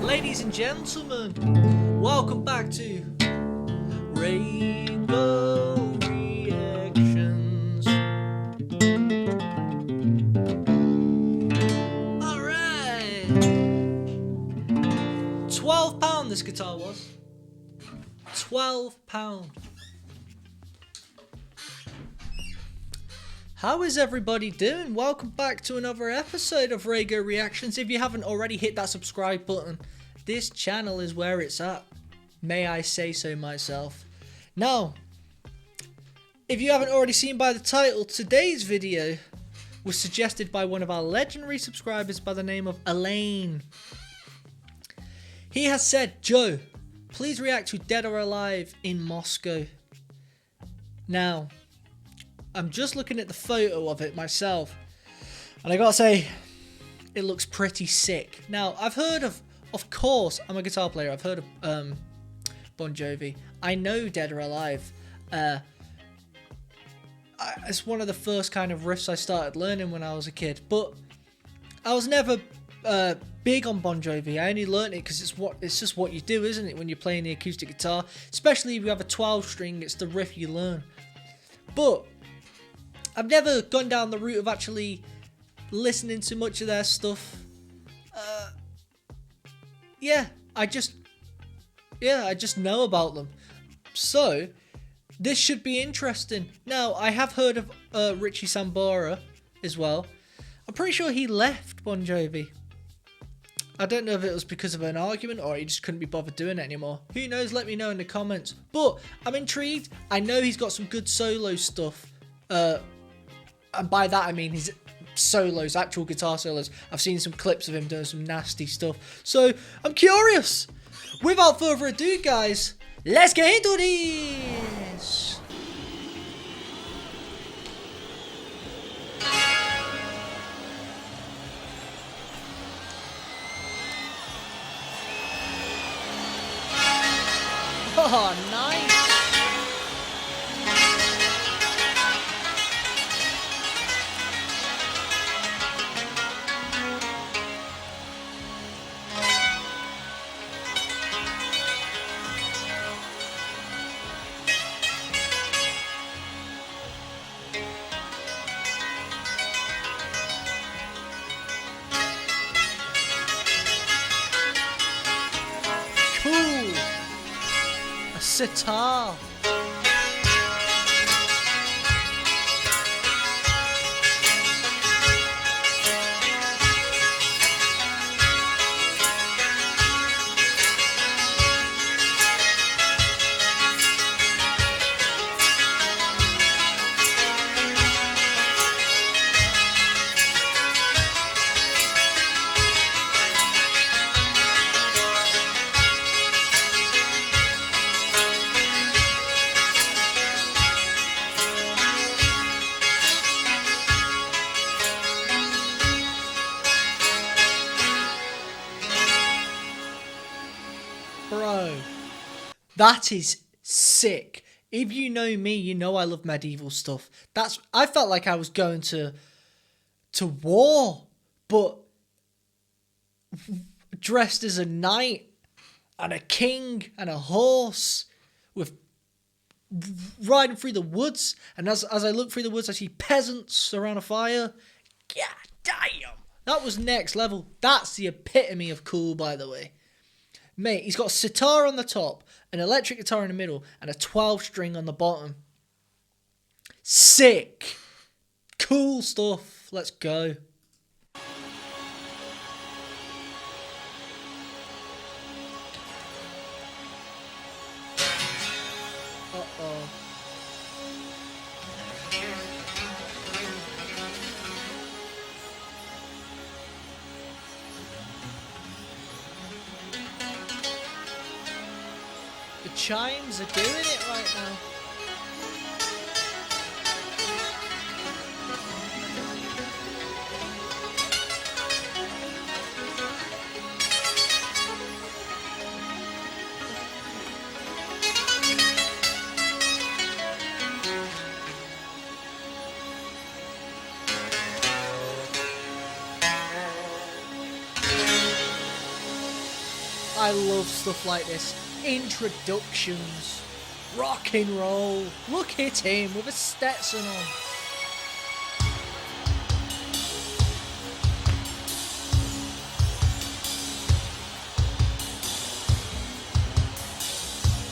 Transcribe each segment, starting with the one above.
Ladies and gentlemen, welcome back to RAYGO Reactions. Alright, £12 this guitar was. £12. How is everybody doing? Welcome back to another episode of RAYGO Reactions. If you haven't already, hit that subscribe button. This channel is where it's at. May I say so myself. Now, if you haven't already seen by the title, today's video was suggested by one of our legendary subscribers by the name of Elaine. He has said, Joe, please react to Dead or Alive in Moscow. Now, I'm just looking at the photo of it myself, and I gotta say, it looks pretty sick. Now, I've heard of course, I'm a guitar player, I've heard of Bon Jovi. I know Dead or Alive. It's one of the first kind of riffs I started learning when I was a kid, but I was never big on Bon Jovi. I only learned it because it's just what you do, isn't it, when you're playing the acoustic guitar? Especially if you have a 12 string, it's the riff you learn. But I've never gone down the route of actually listening to much of their stuff. I just know about them. So, this should be interesting. Now, I have heard of Richie Sambora as well. I'm pretty sure he left Bon Jovi. I don't know if it was because of an argument or he just couldn't be bothered doing it anymore. Who knows? Let me know in the comments. But I'm intrigued. I know he's got some good solo stuff. And by that I mean his solos, actual guitar solos. I've seen some clips of him doing some nasty stuff. So I'm curious. Without further ado, guys, let's get into this. Oh, nice. Cool. A sitar. Bro, that is sick. If you know me, you know I love medieval stuff. I felt like I was going to war, but dressed as a knight and a king and a horse, with riding through the woods. And as I look through the woods, I see peasants around a fire. God damn, that was next level. That's the epitome of cool, by the way. Mate, he's got a sitar on the top, an electric guitar in the middle, and a 12 string on the bottom. Sick. Cool stuff. Let's go. Uh-oh. The chimes are doing it right now. I love stuff like this. Introductions. Rock and roll. Look at him with a Stetson on.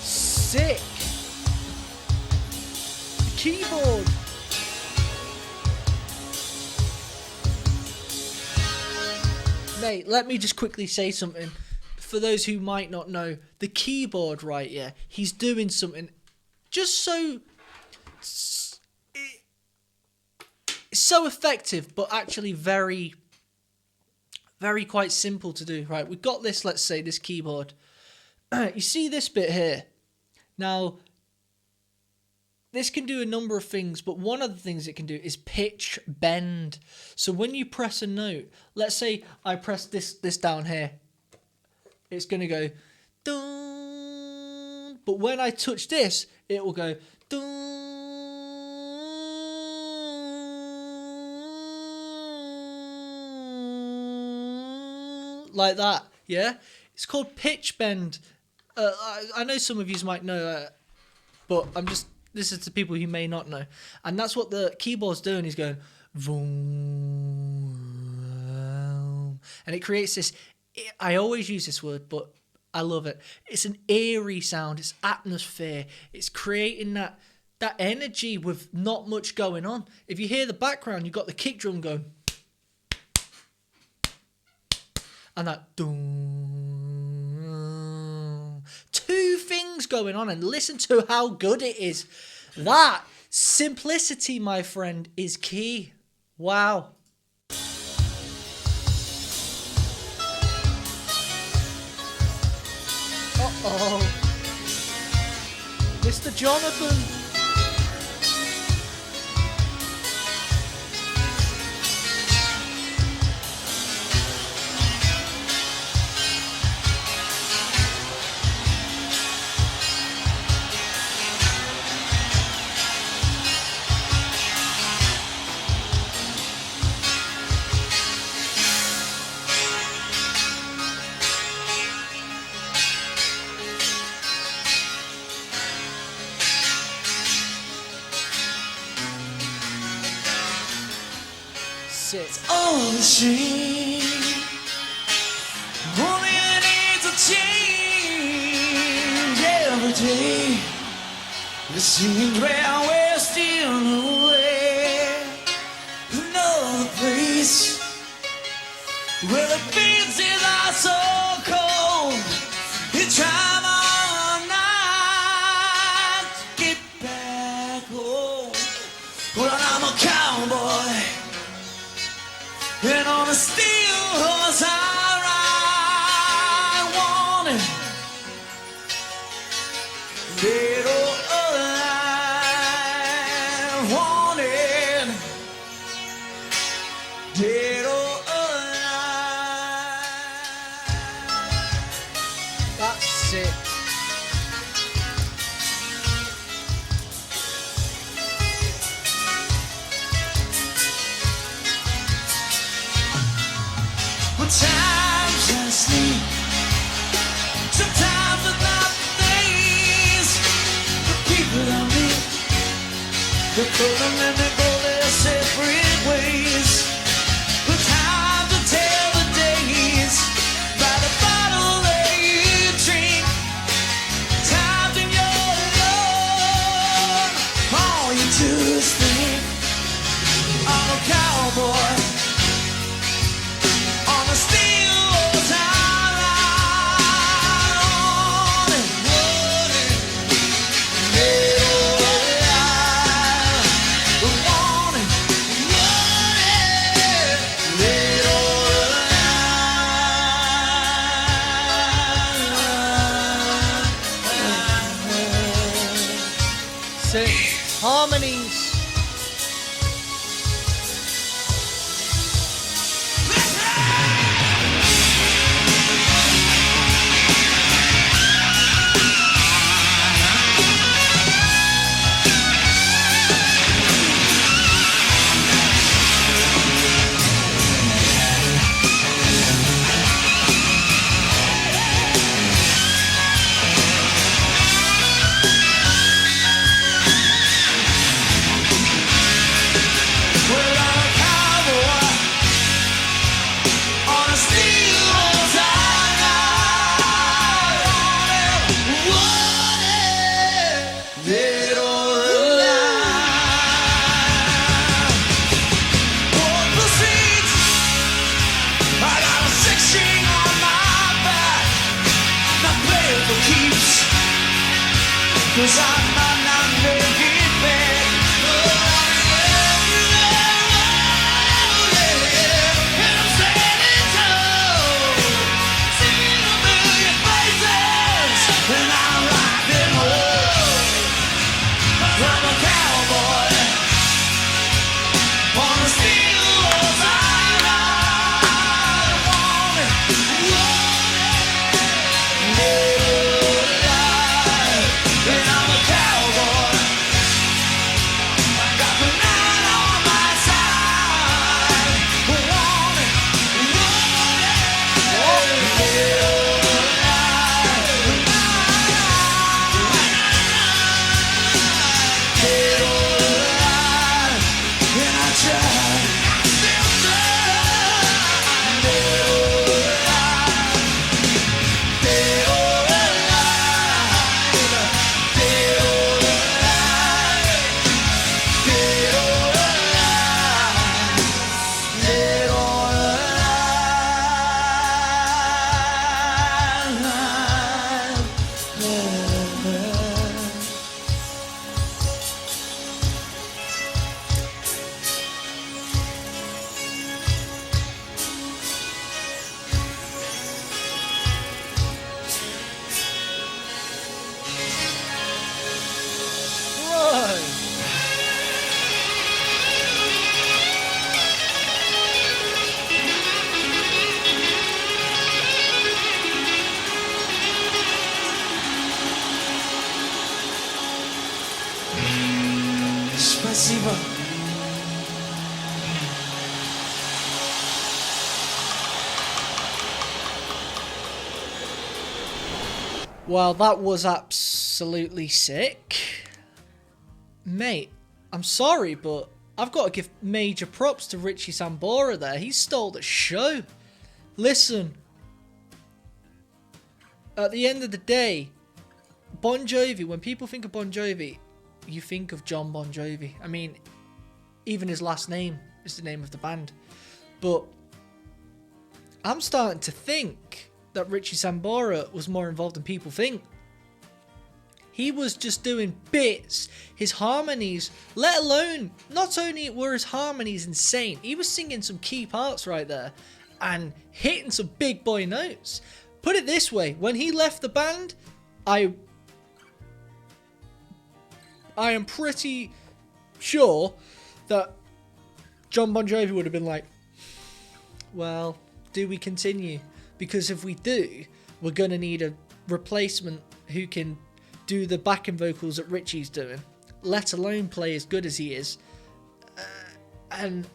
Sick. The keyboard. Mate, let me just quickly say something. For those who might not know, the keyboard right here, he's doing something just so... It's so effective, but actually very, very quite simple to do. Right, we've got this, let's say, this keyboard. You see this bit here? Now, this can do a number of things, but one of the things it can do is pitch bend. So when you press a note, let's say I press this down here, it's going to go dun, but when I touch this, it will go dun, like that. Yeah, it's called pitch bend. I know some of you might know, but this is to people who may not know. And that's what the keyboard's doing. He's going, vroom, and it creates this, I always use this word, but I love it. It's an eerie sound. It's atmosphere. It's creating that energy with not much going on. If you hear the background, you've got the kick drum going. And that dun. Two things going on, and listen to how good it is. That simplicity, my friend, is key. Wow. Uh-oh. Mr. Jonathan. Sit. Oh, the shame. Only needs to change every day. The seems where we're still away. Another place where the beaches are so cold. You try all night to get back home. Well, I'm a cowboy. And on a steel horse I ride, wanting dead or alive, wanting dead or alive. That's it. Sometimes I sleep, sometimes without things. The people I meet, they come and they go their separate ways. But time to tell the days by the bottle they drink 'cause I might not make it back. And I'm standing tall, seeing a million faces, and I rock them all. I'm a cowboy on the steel walls. I want it. And I'm a cowboy. I got the night on my side. Want it. And I try. Спасибо. Well, that was absolutely sick. Mate, I'm sorry, but I've got to give major props to Richie Sambora there. He stole the show. Listen, at the end of the day, Bon Jovi, when people think of Bon Jovi, you think of John Bon Jovi. I mean, even his last name is the name of the band. But I'm starting to think that Richie Sambora was more involved than people think. He was just doing bits, his harmonies, let alone, not only were his harmonies insane, he was singing some key parts right there and hitting some big boy notes. Put it this way, when he left the band, I am pretty sure that John Bon Jovi would have been like, well, do we continue? Because if we do, we're going to need a replacement who can do the backing vocals that Richie's doing, let alone play as good as he is. And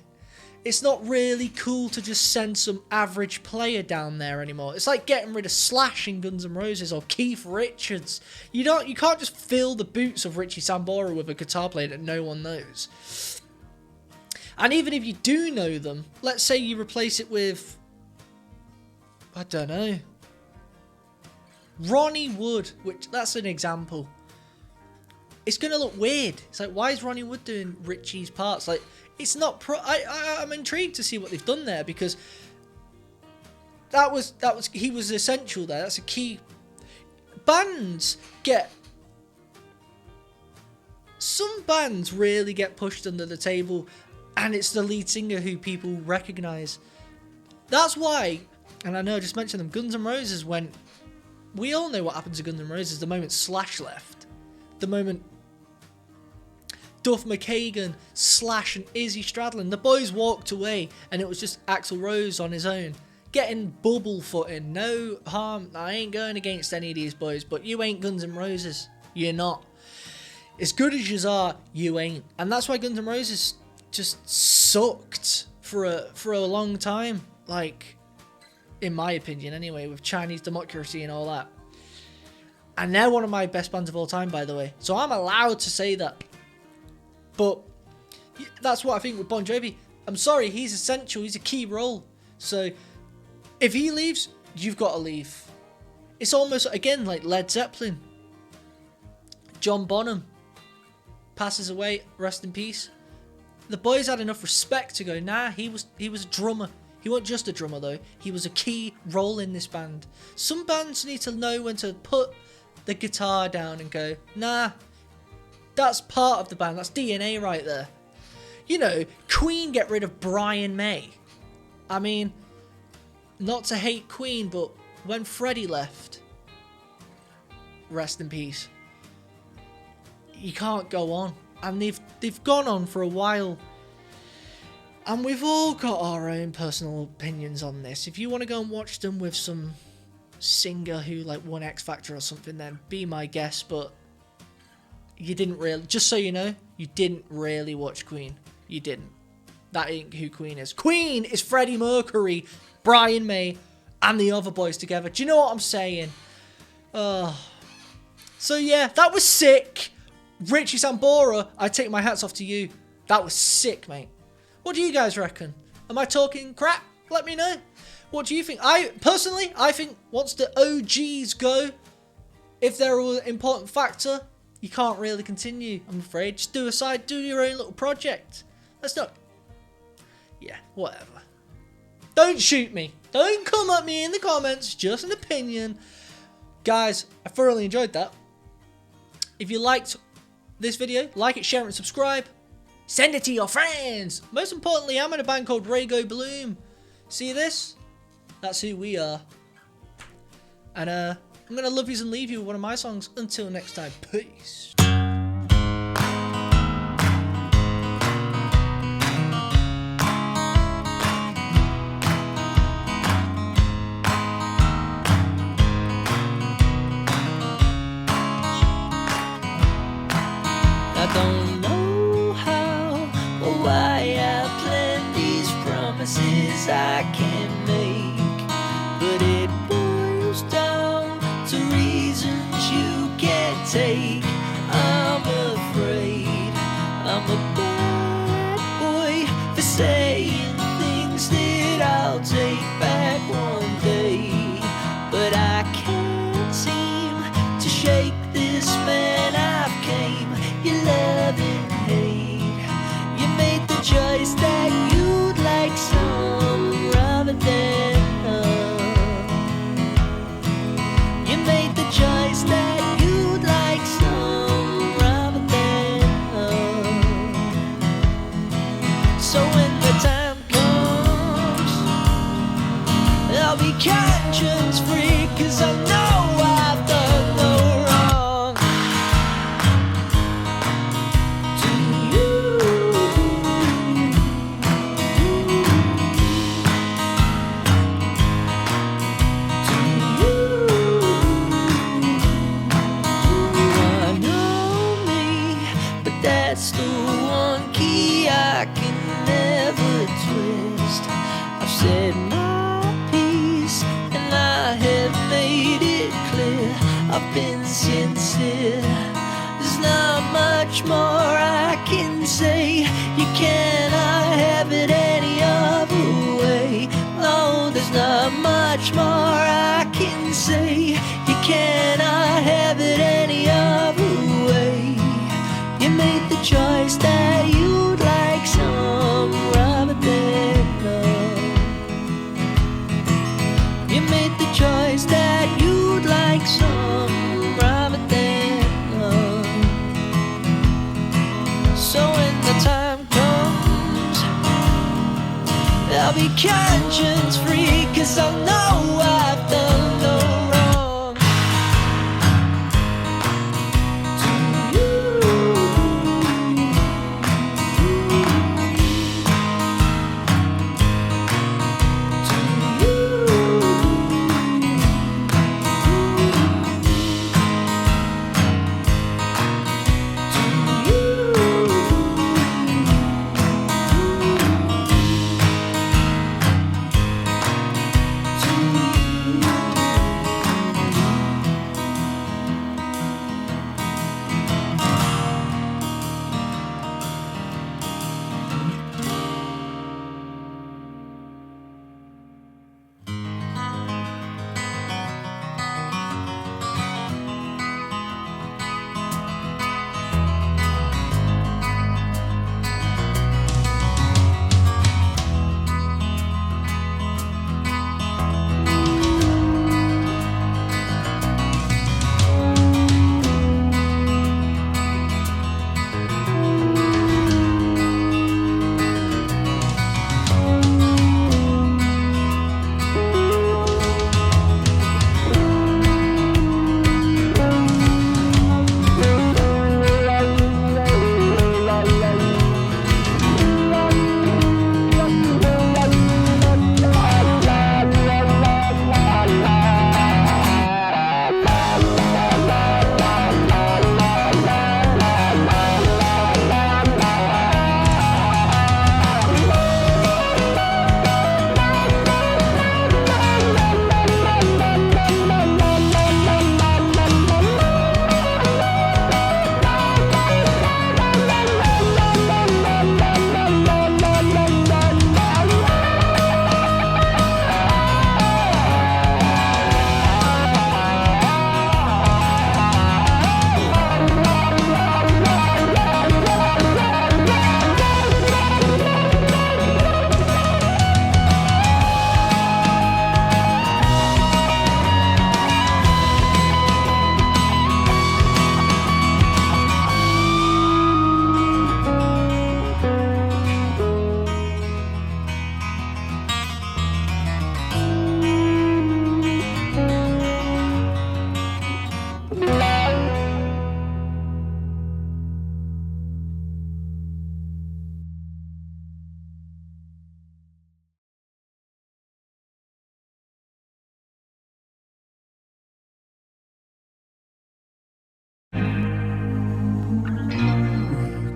it's not really cool to just send some average player down there anymore. It's like getting rid of Slash in Guns N' Roses or Keith Richards. You can't just fill the boots of Richie Sambora with a guitar player that no one knows. And even if you do know them, let's say you replace it with, I don't know, Ronnie Wood, which that's an example. It's going to look weird. It's like, why is Ronnie Wood doing Richie's parts? Like, it's not I'm intrigued to see what they've done there, because he was essential there. That's a key. Some bands really get pushed under the table, and it's the lead singer who people recognise. That's why, and I know I just mentioned them, Guns N' Roses went. We all know what happened to Guns N' Roses the moment Slash left. The moment Duff McKagan, Slash and Izzy Stradlin, the boys walked away, and it was just Axl Rose on his own. Getting bubble footing, no harm. I ain't going against any of these boys, but you ain't Guns N' Roses. You're not. As good as you are, you ain't. And that's why Guns N' Roses just sucked for a long time. Like, in my opinion anyway, with Chinese Democracy and all that. And they're one of my best bands of all time, by the way. So I'm allowed to say that. But that's what I think with Bon Jovi. I'm sorry, he's essential. He's a key role. So if he leaves, you've got to leave. It's almost, again, like Led Zeppelin. John Bonham passes away, rest in peace. The boys had enough respect to go, nah, he was a drummer. He wasn't just a drummer though, he was a key role in this band. Some bands need to know when to put the guitar down and go, nah, that's part of the band. That's DNA right there. You know, Queen get rid of Brian May. I mean, not to hate Queen, but when Freddie left, rest in peace, you can't go on. And they've gone on for a while. And we've all got our own personal opinions on this. If you want to go and watch them with some singer who like won X Factor or something, then be my guest. But you didn't really, just so you know, you didn't really watch Queen. You didn't. That ain't who Queen is. Queen is Freddie Mercury, Brian May, and the other boys together. Do you know what I'm saying? So yeah, that was sick. Richie Sambora, I take my hats off to you. That was sick, mate. What do you guys reckon? Am I talking crap? Let me know. What do you think? I think once the OGs go, if they're an important factor, you can't really continue, I'm afraid. Just do your own little project. Let's not... Yeah, whatever. Don't shoot me. Don't come at me in the comments. Just an opinion. Guys, I thoroughly enjoyed that. If you liked this video, like it, share it, and subscribe. Send it to your friends. Most importantly, I'm in a band called RAYGO Bloom. See this? That's who we are. And I'm going to love yous and leave you with one of my songs. Until next time, peace. I don't know how or why I plan these promises I can't make, but it boils down to reasons you can't take. I'm afraid I'm a bad boy for saying things that I'll take back one day, but I can't seem to shake this man I've came. You love and hate. You made the choice that you'd like some rather than you made the choice that you'd like some rather than so when the time comes, I'll be conscience free, 'cause I know I've done no wrong. That's the one key I can never twist. I've said my piece and I have made it clear. I've been sincere. There's not much more I can say. You cannot have it any other way. No, there's not much more I can say. You cannot have it any other way. You made the choice that you'd like some rather than none. You made the choice that you'd like some rather than none. So when the time comes, I'll be conscience free, 'cause I know I've done no wrong.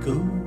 cool.